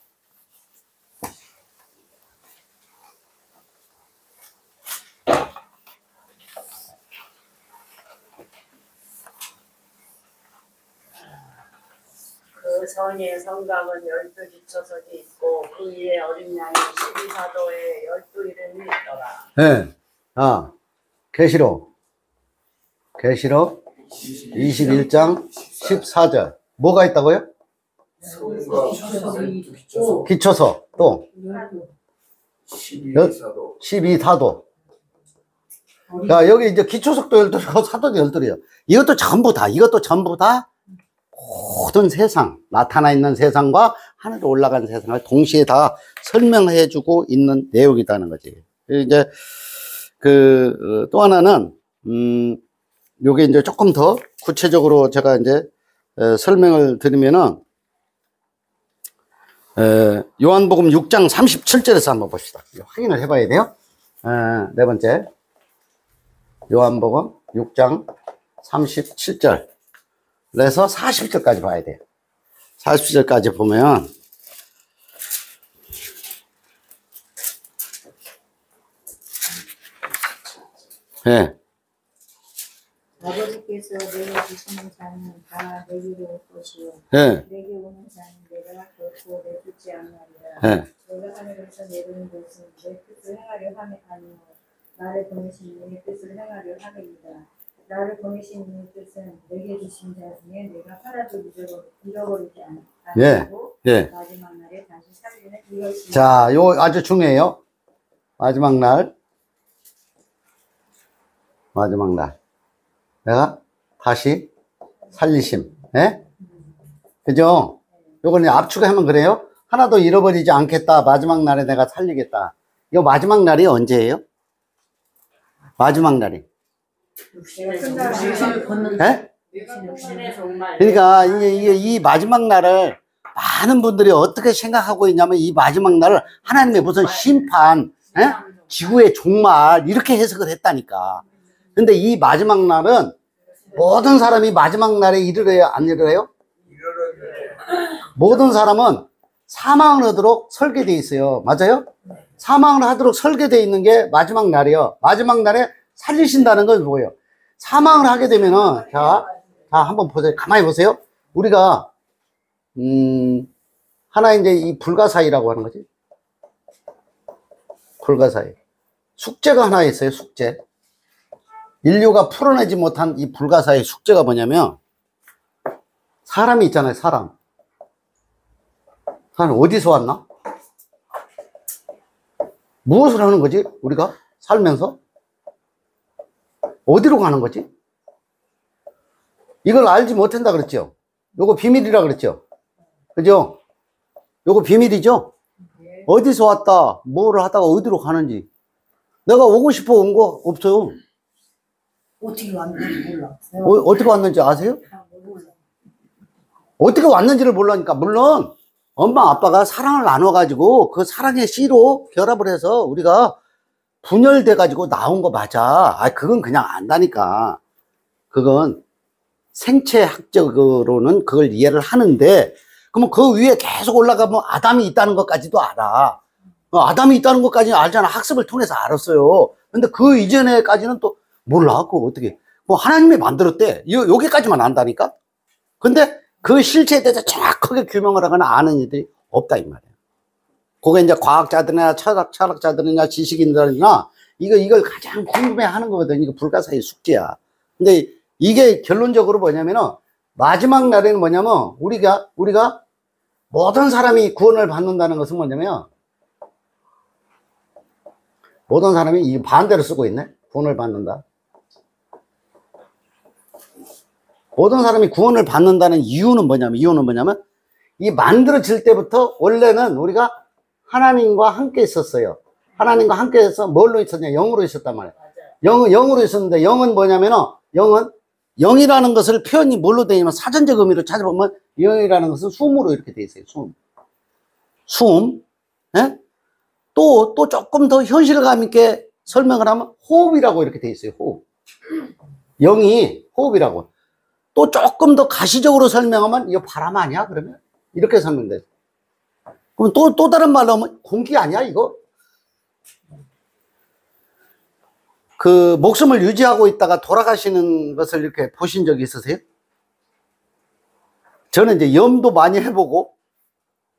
그 전에 성곽은 12기초석이 있고 그 위에 어린 양이 12사도에 12이름이 있더라. 네. 아, 계시록 21장 14절. 뭐가 있다고요? 기초석, 또 12사도. 자, 여기 이제 기초석도 12이고 사도도 12이에요. 이것도 전부 다 모든 세상, 나타나 있는 세상과 하늘에 올라간 세상을 동시에 다 설명해 주고 있는 내용이라는 거지. 이제 또 하나는 요게 이제 조금 더 구체적으로 제가 이제 설명을 드리면은 요한복음 6장 37절에서 한번 봅시다. 확인을 해봐야 돼요. 네 번째 요한복음 6장 37절 그래서 40절까지 봐야 돼요. 40절까지 보면 네. 아버지께서 내게 주시는 자는 다 내게로 올 것이요 네. 내게 오는 자는 내가 결코 내쫓지 않나리라. 네. 내가 하늘에서 내려온 것은 내 뜻을 행하려 함이 아니요 나를 보내신 이의 뜻을 행하려 함이니라. 나를 보내신 이의 뜻은 내게 주신 자 중에 내가 하나도 잃어버리지 않고 예. 마지막 날에 다시 살리는 이것이. 자, 요 아주 중요해요. 마지막 날 내가 다시 살리심. 예? 그죠? 요거는 압축하면 그래요. 하나도 잃어버리지 않겠다. 마지막 날에 내가 살리겠다. 요 마지막 날이 언제예요? 마지막 날이. 예? 그러니까 이 마지막 날을 많은 분들이 어떻게 생각하고 있냐면 이 마지막 날을 하나님의 무슨 심판, 예? 지구의 종말 이렇게 해석을 했다니까. 근데 이 마지막 날은 모든 사람이 마지막 날에 이르러야 안 이르러요? 모든 사람은 사망을 하도록 설계되어 있어요. 맞아요? 사망을 하도록 설계되어 있는 게 마지막 날이에요. 마지막 날에 살리신다는 건 뭐예요? 사망을 하게 되면은 자 한번 보세요. 가만히 보세요. 우리가 하나 이제 이 불가사의라고 하는 거지. 불가사의. 숙제가 하나 있어요. 숙제. 인류가 풀어내지 못한 이 불가사의 숙제가 뭐냐면 사람이 있잖아요. 사람 어디서 왔나? 무엇을 하는 거지? 우리가 살면서 어디로 가는 거지? 이걸 알지 못한다 그랬죠? 요거 비밀이라 그랬죠? 그죠? 요거 비밀이죠? 어디서 왔다, 뭐를 하다가 어디로 가는지. 내가 오고 싶어 온 거 없어요. 어떻게 왔는지 몰라. 어떻게 왔는지 아세요? 어떻게 왔는지를 몰라니까. 물론 엄마 아빠가 사랑을 나눠가지고 그 사랑의 씨로 결합을 해서 우리가 분열돼가지고 나온 거 맞아. 그건 그냥 안다니까. 그건 생체학적으로는 그걸 이해를 하는데, 그러면 그 위에 계속 올라가면 아담이 있다는 것까지도 알아. 아담이 있다는 것까지 알잖아. 학습을 통해서 알았어요. 근데 그 이전에까지는 또 몰라. 그거 어떻게. 뭐 하나님이 만들었대. 여기까지만 안다니까? 근데 그 실체에 대해서 정확하게 규명을 하거나 아는 이들이 없다, 이 말이에요. 그게 이제 과학자들이나 철학자들이나 지식인들이나 이걸 가장 궁금해 하는 거거든. 이거 불가사의 숙제야. 근데 이게 결론적으로 뭐냐면은 마지막 날에는 뭐냐면, 우리가 모든 사람이 구원을 받는다는 것은 뭐냐면, 모든 사람이 이 반대로 쓰고 있네? 구원을 받는다. 모든 사람이 구원을 받는다는 이유는 뭐냐면, 이 만들어질 때부터 원래는 우리가 하나님과 함께 있었어요. 하나님과 함께 해서 뭘로 있었냐? 영으로 있었단 말이에요. 영으로 있었는데, 영은 뭐냐면은, 영이라는 것을 표현이 뭘로 되어 있냐면, 사전적 의미로 찾아보면, 영이라는 것은 숨으로 이렇게 되어 있어요. 숨. 예? 또 조금 더 현실감 있게 설명을 하면, 호흡이라고 이렇게 되어 있어요. 호흡. 영이 호흡이라고. 또 조금 더 가시적으로 설명하면, 이거 바람 아니야? 그러면? 이렇게 설명돼요. 그럼 또 다른 말로 하면, 공기 아니야? 이거? 그 목숨을 유지하고 있다가 돌아가시는 것을 이렇게 보신 적이 있으세요? 저는 이제 염도 많이 해보고,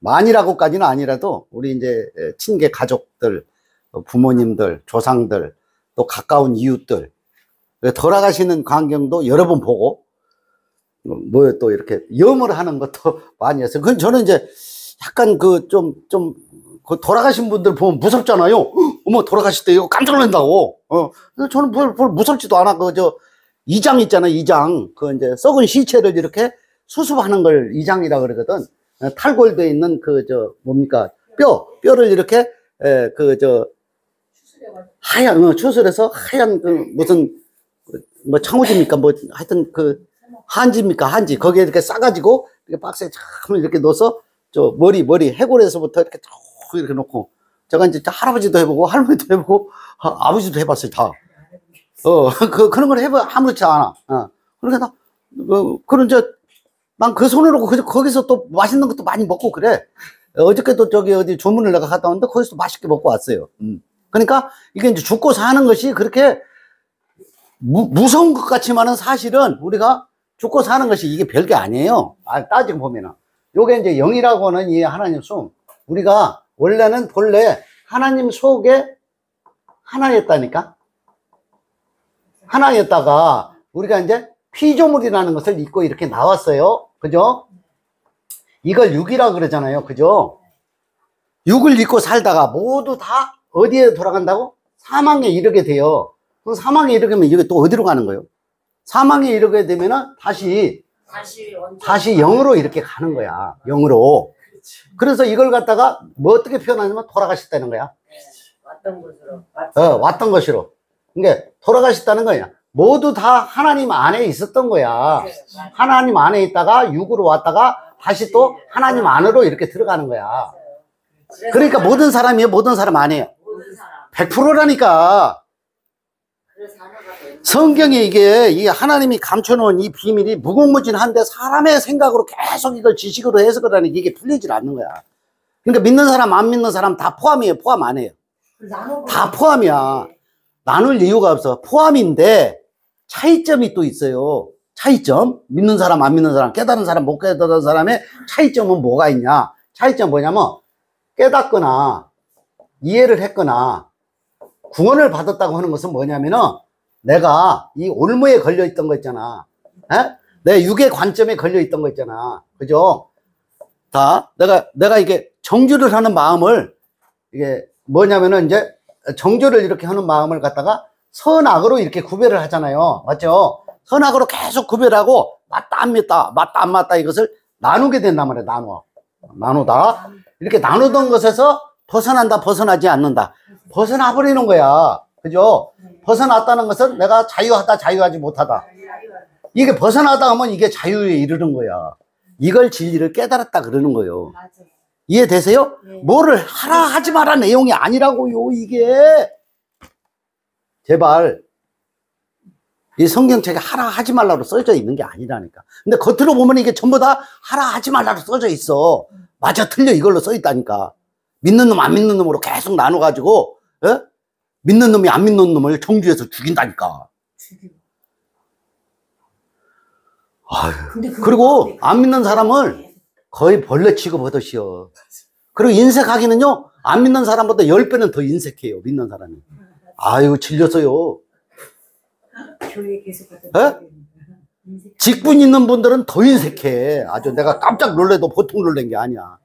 많이라고까지는 아니라도 우리 이제 친계 가족들, 부모님들, 조상들, 또 가까운 이웃들 돌아가시는 광경도 여러 번 보고, 뭐 또 이렇게 염을 하는 것도 많이 했어요. 그건 저는 이제 약간 그 돌아가신 분들 보면 무섭잖아요. 어머, 돌아가실 때 이거 깜짝 놀란다고. 저는 뭘 무섭지도 않아. 이장 있잖아요, 이장. 이제 썩은 시체를 이렇게 수습하는 걸 이장이라 그러거든. 탈골되어 있는 뼈를 이렇게, 추술해서 하얀 무슨, 뭐 창호지입니까? 뭐 하여튼 한지입니까? 한지. 거기에 이렇게 싸가지고, 이렇게 박스에 참 이렇게 넣어서, 머리, 해골에서부터 이렇게 쭉 이렇게 놓고, 제가 이제 할아버지도 해보고, 할머니도 해보고, 아버지도 해봤어요, 다. 그런 걸 아무렇지 않아. 그러니까 난 그 손으로 거기서 또 맛있는 것도 많이 먹고 그래. 어저께도 어디 주문을 내가 갔다 왔는데, 거기서 맛있게 먹고 왔어요. 그러니까 이게 이제 죽고 사는 것이 그렇게 무서운 것 같지만은 사실은 우리가 죽고 사는 것이 이게 별게 아니에요. 따지고 보면은. 요게 이제 영이라고 하는 이 하나님 숨. 우리가 원래는 본래 하나님 속에 하나였다니까? 하나였다가 우리가 이제 피조물이라는 것을 잊고 이렇게 나왔어요. 그죠? 이걸 육이라 그러잖아요. 그죠? 육을 잊고 살다가 모두 다 어디에 돌아간다고? 사망에 이르게 돼요. 그럼 사망에 이르게 되면 이게 또 어디로 가는 거예요? 사망에 이르게 되면은 다시 영으로 이렇게 가는 거야. 영으로. 그래서 이걸 갖다가 뭐 어떻게 표현하냐면 돌아가셨다는 거야. 왔던 것으로. 그러니까 돌아가셨다는 거야. 모두 다 하나님 안에 있었던 거야. 하나님 안에 있다가 육으로 왔다가 다시 또 하나님 안으로 이렇게 들어가는 거야. 그러니까 모든 사람이에요. 모든 사람 아니에요. 100%라니까. 성경에 이 하나님이 감춰놓은 이 비밀이 무궁무진한데 사람의 생각으로 계속 이걸 지식으로 해석을 하니 이게 풀리질 않는 거야. 그러니까 믿는 사람, 안 믿는 사람 다 포함이에요. 포함 안 해요. 다 포함이야. 나눌 이유가 없어. 포함인데 차이점이 또 있어요. 차이점. 믿는 사람, 안 믿는 사람, 깨달은 사람, 못 깨달은 사람의 차이점은 뭐가 있냐? 차이점 뭐냐면 깨닫거나 이해를 했거나 구원을 받았다고 하는 것은 뭐냐면은 내가 이 올무에 걸려 있던 거 있잖아. 내 육의 관점에 걸려 있던 거 있잖아. 그죠? 내가 이게 정죄를 하는 마음을 이게 뭐냐면은 이제 정죄를 이렇게 하는 마음을 갖다가 선악으로 이렇게 구별을 하잖아요. 맞죠? 선악으로 계속 구별하고 맞다 안 맞다 이것을 나누게 된단 말이에요. 나누다. 이렇게 나누던 것에서 벗어난다, 벗어나지 않는다. 벗어나 버리는 거야. 그죠? 벗어났다는 것은 내가 자유하다, 자유하지 못하다. 이게 벗어나다 하면 이게 자유에 이르는 거야. 이걸 진리를 깨달았다 그러는 거예요. 이해되세요? 뭐를 하라 하지 마라 내용이 아니라고요, 이게. 제발. 이 성경책에 하라 하지 말라고 써져 있는 게 아니라니까. 근데 겉으로 보면 이게 전부 다 하라 하지 말라고 써져 있어. 맞아, 틀려 이걸로 써 있다니까. 믿는 놈, 안 믿는 놈으로 계속 나눠가지고, 믿는 놈이 안 믿는 놈을 정죄해서 죽인다니까. 아유. 그리고 안 믿는 사람을 거의 벌레 취급하듯이요. 그리고 인색하기는요, 안 믿는 사람보다 10배는 더 인색해요, 믿는 사람이. 아유, 질렸어요. 교회 계속 갔다. 직분 있는 분들은 더 인색해. 아주 내가 깜짝 놀래도 보통 놀란 게 아니야.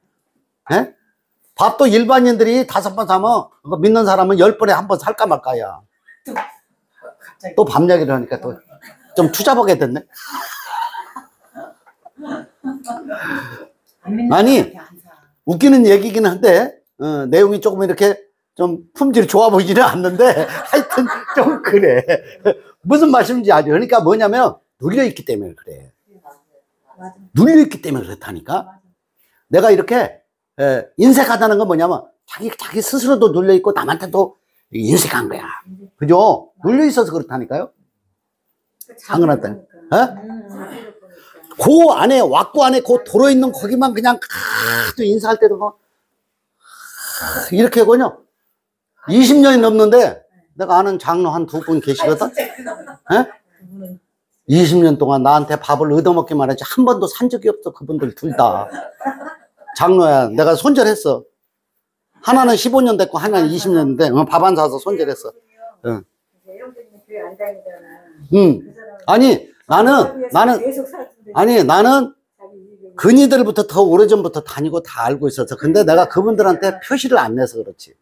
예? 밥도 일반인들이 5번 사면 믿는 사람은 10번에 한 번 살까 말까야. 또 밥 얘기를 하니까 또 좀 투잡하게 됐네. 아니 웃기는 얘기긴 한데 내용이 조금 이렇게 좀 품질이 좋아 보이지는 않는데 하여튼 좀 그래. 무슨 말씀인지 알죠. 그러니까 뭐냐면 눌려있기 때문에 그래. 눌려있기 때문에 그렇다니까. 내가 이렇게 인색하다는 건 뭐냐면 자기 스스로도 눌려있고 남한테도 인색한 거야. 그죠? 눌려있어서 그렇다니까요. 당연하다. 그 안에 왁구 안에 그 도로 있는 거기만 그냥 또 인사할 때도 뭐 이렇게 하거든요. 20년이 넘는데 내가 아는 장로 한 2분 계시거든. 20년 동안 나한테 밥을 얻어먹기만 하지 한 번도 산 적이 없어. 그분들 둘 다 장로야. 내가 손절했어. 하나는 15년 됐고 하나는 20년 됐는데 밥 안 사서 손절했어. 응. 교회 안 다니잖아. 아니 나는 근이들부터 더 오래전부터 다니고 다 알고 있어서. 근데 내가 그분들한테 표시를 안 내서 그렇지.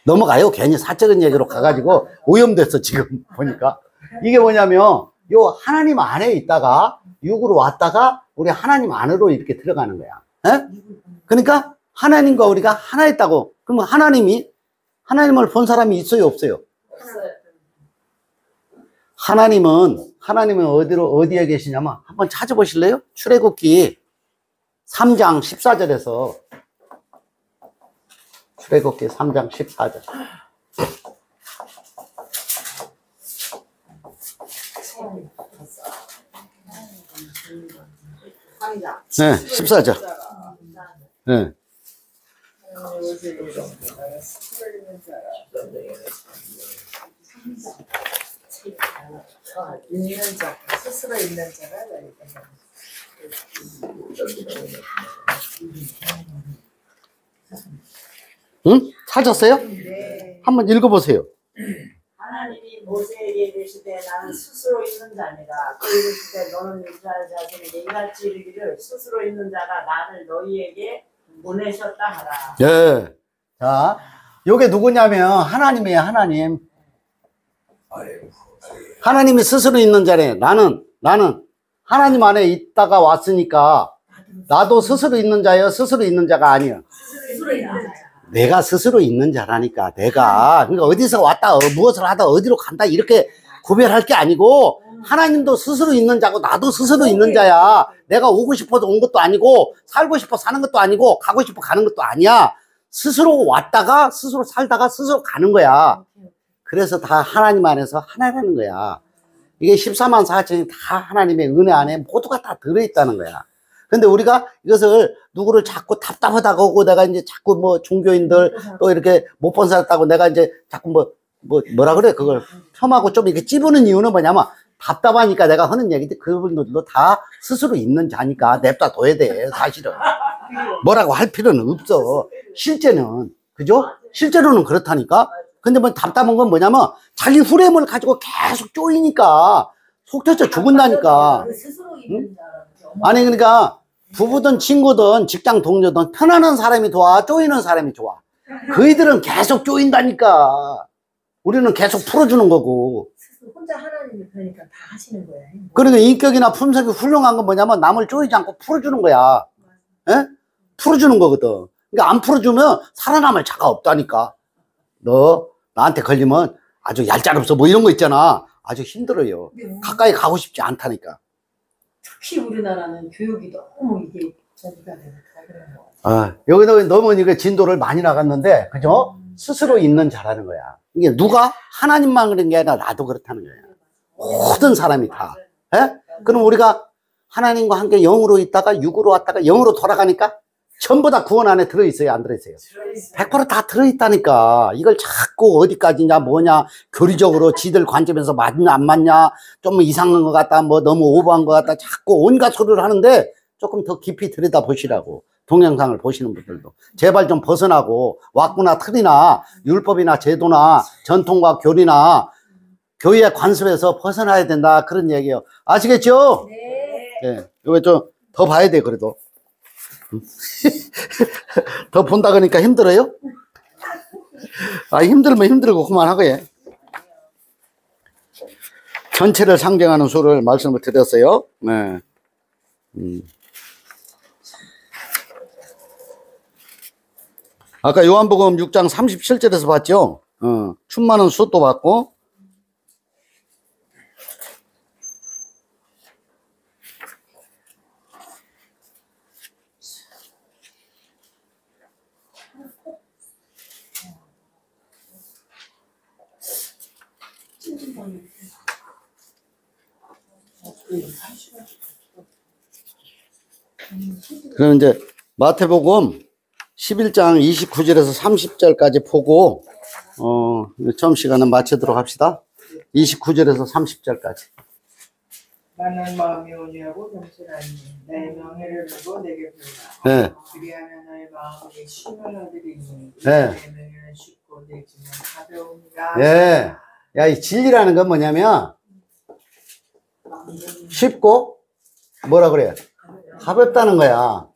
넘어가요. 괜히 사적인 얘기로 가가지고 오염됐어 지금 보니까. 이게 뭐냐면 요 하나님 안에 있다가 육으로 왔다가 우리 하나님 안으로 이렇게 들어가는 거야. 에? 그러니까 하나님과 우리가 하나였다고. 그러면 하나님을 본 사람이 있어요 없어요? 하나님은 어디에 계시냐면 한번 찾아보실래요? 출애굽기 3장 14절에서 출애굽기 3장 14절. 네, 14절. 네. 있는 자, 스스로 있는 자가 응? 찾았어요? 네. 한번 읽어보세요. 하나님이 모세에게 이르시되 나는 스스로 있는 자니라. 또 이르시되 너는 이스라엘 자손에게 이같이 이르기를 스스로 있는 자가 나를 너희에게 보내셨다 하라. 예. 자, 요게 누구냐면 하나님이에요. 하나님. 하나님이 스스로 있는 자래. 나는 하나님 안에 있다가 왔으니까 나도 스스로 있는 자예요. 스스로 있는 자가 아니에요. 스스로 있는 자. 내가 스스로 있는 자라니까. 내가 그러니까 어디서 왔다 무엇을 하다 어디로 간다 이렇게 구별할 게 아니고 하나님도 스스로 있는 자고 나도 스스로 있는 자야. 내가 오고 싶어서 온 것도 아니고 살고 싶어 사는 것도 아니고 가고 싶어 가는 것도 아니야. 스스로 왔다가 스스로 살다가 스스로 가는 거야. 그래서 다 하나님 안에서 하나라는 거야. 이게 14만 4천이 다 하나님의 은혜 안에 모두가 다 들어있다는 거야. 근데 우리가 이것을 누구를 자꾸 답답하다고 하고 내가 이제 자꾸 뭐 종교인들 또 이렇게 못 본 사람다고 내가 이제 자꾸 뭐라 그래 그걸 폄하고 좀 이렇게 찝으는 이유는 뭐냐면 답답하니까 내가 하는 얘기인데 그분들도 다 스스로 있는 자니까 냅다 둬야 돼 사실은. 뭐라고 할 필요는 없어. 실제는 그죠? 실제로는 그렇다니까. 근데 뭐 답답한 건 뭐냐면 자기 후렴을 가지고 계속 쪼이니까 속 터져 죽은다니까. 스스로 있는 자. 아니 그러니까 부부든 친구든 직장 동료든 편안한 사람이 좋아 쪼이는 사람이 좋아. 그이들은 계속 쪼인다니까. 우리는 계속 풀어주는 거고. 스스로 혼자 하나님을 그러니까 다 하시는 거예요. 그러니까 인격이나 품성이 훌륭한 건 뭐냐면 남을 쪼이지 않고 풀어주는 거야. 에? 풀어주는 거거든. 그러니까 안 풀어주면 살아남을 자가 없다니까. 너 나한테 걸리면 아주 얄짤없어 뭐 이런 거 있잖아. 아주 힘들어요. 가까이 가고 싶지 않다니까. 특히 우리나라는 교육이 너무 이게 저기가 되니까 그런 거. 아, 여기도 너무 이게 진도를 많이 나갔는데, 그죠? 스스로 있는 자라는 거야. 이게 누가? 하나님만 그런 게 아니라 나도 그렇다는 거야. 모든 사람이 다. 예? 그럼 우리가 하나님과 함께 영으로 있다가 육으로 왔다가 영으로 돌아가니까 전부 다 구원 안에 들어있어요? 안 들어있어요? 100% 다 들어있다니까. 이걸 자꾸 어디까지냐, 뭐냐, 교리적으로 지들 관점에서 맞냐, 안 맞냐, 좀 이상한 것 같다, 뭐 너무 오버한 것 같다, 자꾸 온갖 소리를 하는데 조금 더 깊이 들여다보시라고. 동영상을 보시는 분들도. 제발 좀 벗어나고, 왁구나 틀이나, 율법이나 제도나, 전통과 교리나, 교회의 관습에서 벗어나야 된다. 그런 얘기예요. 아시겠죠? 네. 예. 이거 좀 더 봐야 돼, 그래도. 더 본다 그러니까 힘들어요? 아, 힘들면 힘들고 그만하고, 예. 전체를 상징하는 수를 말씀을 드렸어요. 네. 아까 요한복음 6장 37절에서 봤죠? 충만한 숫도 봤고, 그럼 이제 마태복음 11장 29절에서 30절까지 보고, 처음 시간은 마치도록 합시다. 29절에서 30절까지. 나는 마음이 온유하고 겸손하니 내 명예를 두고 내게 배우라. 네. 그리하면 너의 마음에 쉼을 얻으리니 네. 내 명예는 쉽고 내 짐은 가벼움이라. 예. 야, 이 진리라는 건 뭐냐면, 쉽고, 뭐라 그래요? 가볍다는 거야.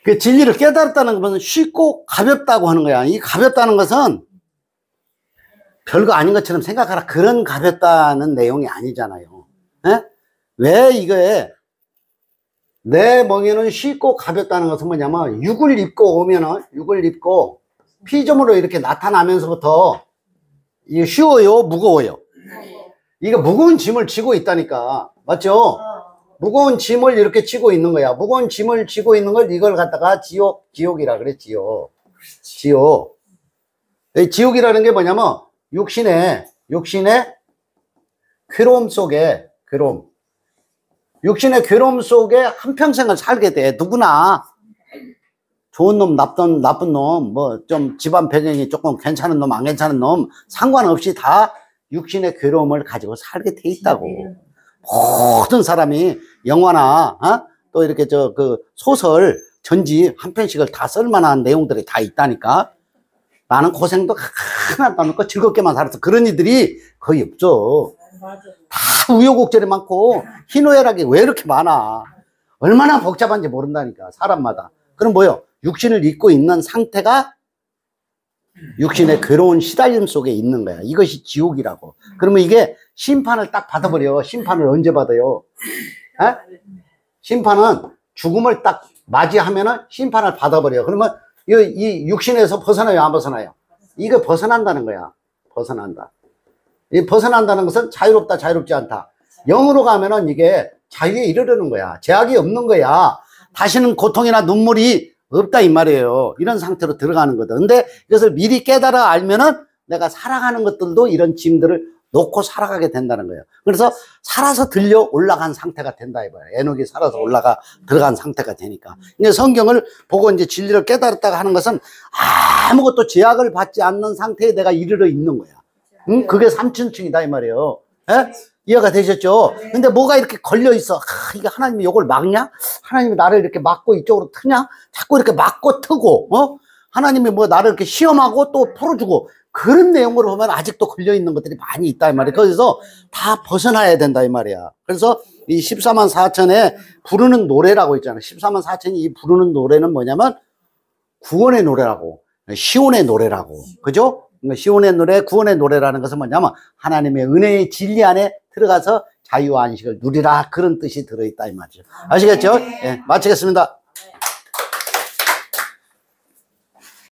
그 진리를 깨달았다는 것은 쉽고 가볍다고 하는 거야. 이 가볍다는 것은 별거 아닌 것처럼 생각하라. 그런 가볍다는 내용이 아니잖아요. 예? 왜 이거에 내 멍에는 쉽고 가볍다는 것은 뭐냐면 육을 입고 오면은 육을 입고 피조물로 이렇게 나타나면서부터 이게 쉬워요, 무거워요? 이거 무거운 짐을 지고 있다니까. 맞죠? 무거운 짐을 이렇게 지고 있는 거야. 무거운 짐을 지고 있는 걸 이걸 갖다가 지옥이라 그래. 지옥. 이 지옥이라는 게 뭐냐면 육신의 괴로움 속에 육신의 괴로움 속에 한평생을 살게 돼. 누구나 좋은 놈, 나쁜 놈, 뭐 좀 집안 배경이 조금 괜찮은 놈, 안 괜찮은 놈 상관없이 다 육신의 괴로움을 가지고 살게 돼 있다고. 모든 사람이 영화나 또 이렇게 그 소설 전지 한 편씩을 다 쓸만한 내용들이 다 있다니까. 나는 고생도 하나도 안 했고 즐겁게만 살았어. 그런 이들이 거의 없죠. 다 우여곡절이 많고 희노애락이 왜 이렇게 많아. 얼마나 복잡한지 모른다니까, 사람마다. 그럼 뭐요? 육신을 입고 있는 상태가 육신의 괴로운 시달림 속에 있는 거야. 이것이 지옥이라고. 그러면 이게 심판을 딱 받아버려. 심판을 언제 받아요? 에? 심판은 죽음을 딱 맞이하면은 심판을 받아버려. 그러면 이 육신에서 벗어나요, 안 벗어나요? 이거 벗어난다는 거야. 벗어난다. 이 벗어난다는 것은 자유롭다, 자유롭지 않다. 영으로 가면은 이게 자유에 이르르는 거야. 제약이 없는 거야. 다시는 고통이나 눈물이 없다 이 말이에요. 이런 상태로 들어가는 거다. 근데 이것을 미리 깨달아 알면은 내가 살아가는 것들도 이런 짐들을 놓고 살아가게 된다는 거예요. 그래서 살아서 들려 올라간 상태가 된다 이거예요. 에녹이 살아서 들어간 상태가 되니까. 이제 성경을 보고 이제 진리를 깨달았다가 하는 것은 아무것도 제약을 받지 않는 상태에 내가 이르러 있는 거야. 응? 그게 삼층층이다 이 말이에요. 예? 이해가 되셨죠? 근데 뭐가 이렇게 걸려 있어? 이게 하나님이 이걸 막냐? 하나님이 나를 이렇게 막고 이쪽으로 트냐? 자꾸 이렇게 막고 트고, 하나님이 뭐 나를 이렇게 시험하고 또 풀어주고, 그런 내용으로 보면 아직도 걸려 있는 것들이 많이 있다 이 말이야. 그래서 다 벗어나야 된다 이 말이야. 그래서 이 14만 4천에 부르는 노래라고 있잖아. 14만 4천이 이 부르는 노래는 뭐냐면 구원의 노래라고, 시온의 노래라고, 그죠? 시온의 노래, 구원의 노래라는 것은 뭐냐면 하나님의 은혜의 진리 안에 들어가서 자유와 안식을 누리라, 그런 뜻이 들어있다 이 말이죠. 아시겠죠? 예, 마치겠습니다.